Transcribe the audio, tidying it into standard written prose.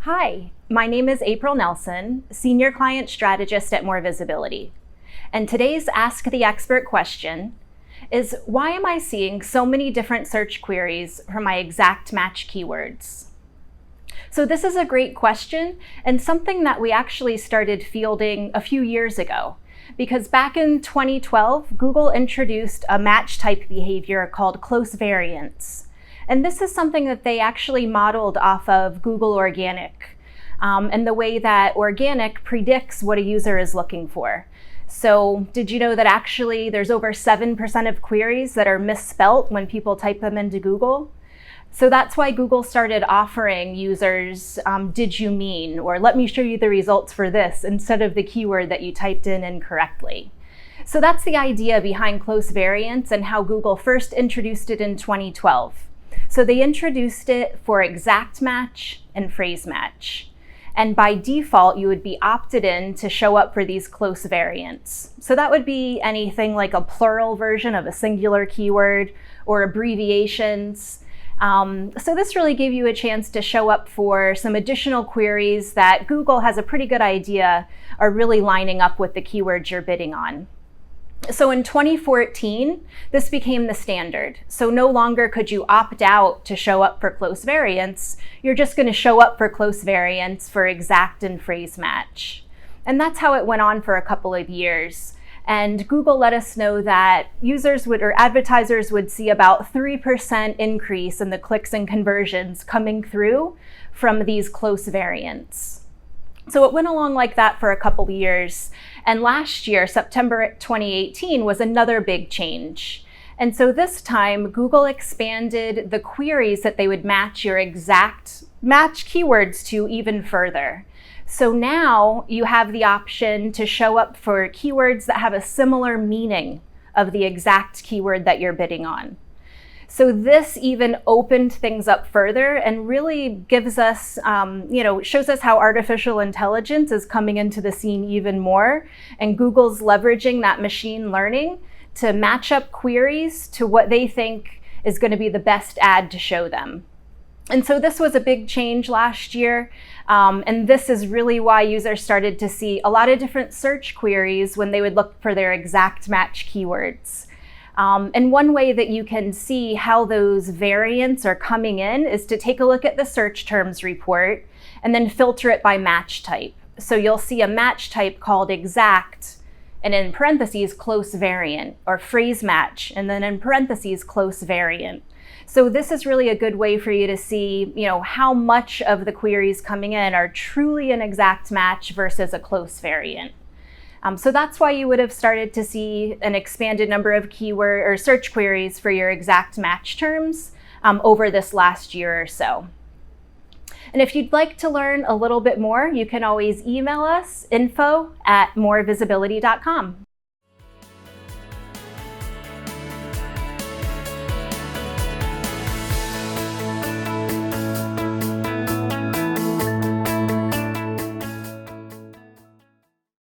Hi, my name is April Nelson, Senior Client Strategist at MoreVisibility. And today's Ask the Expert question is, why am I seeing so many different search queries for my exact match keywords? So this is a great question and something that we actually started fielding a few years ago. Because back in 2012, Google introduced a match type behavior called close variants. And this is something that they actually modeled off of Google Organic, and the way that Organic predicts what a user is looking for. So did you know that actually there's over 7% of queries that are misspelt when people type them into Google? So that's why Google started offering users, did you mean, or let me show you the results for this, instead of the keyword that you typed in incorrectly. So that's the idea behind close variants and how Google first introduced it in 2012. So they introduced it for exact match and phrase match. And by default, you would be opted in to show up for these close variants. So that would be anything like a plural version of a singular keyword or abbreviations. So this really gave you a chance to show up for some additional queries that Google has a pretty good idea are really lining up with the keywords you're bidding on. So in 2014, this became the standard. So no longer could you opt out to show up for close variants. You're just going to show up for close variants for exact and phrase match. And that's how it went on for a couple of years. And Google let us know that advertisers would see about 3% increase in the clicks and conversions coming through from these close variants. So it went along like that for a couple of years. And last year, September 2018, was another big change. And so this time, Google expanded the queries that they would match your exact match keywords to even further. So now you have the option to show up for keywords that have a similar meaning of the exact keyword that you're bidding on. So this even opened things up further and really gives us, shows us how artificial intelligence is coming into the scene even more. And Google's leveraging that machine learning to match up queries to what they think is going to be the best ad to show them. And so this was a big change last year. And this is really why users started to see a lot of different search queries when they would look for their exact match keywords. And one way that you can see how those variants are coming in is to take a look at the search terms report and then filter it by match type. So you'll see a match type called exact, and in parentheses, close variant, or phrase match, and then in parentheses, close variant. So this is really a good way for you to see, how much of the queries coming in are truly an exact match versus a close variant. So that's why you would have started to see an expanded number of keyword or search queries for your exact match terms over this last year or so. And if you'd like to learn a little bit more, you can always email us, info@morevisibility.com.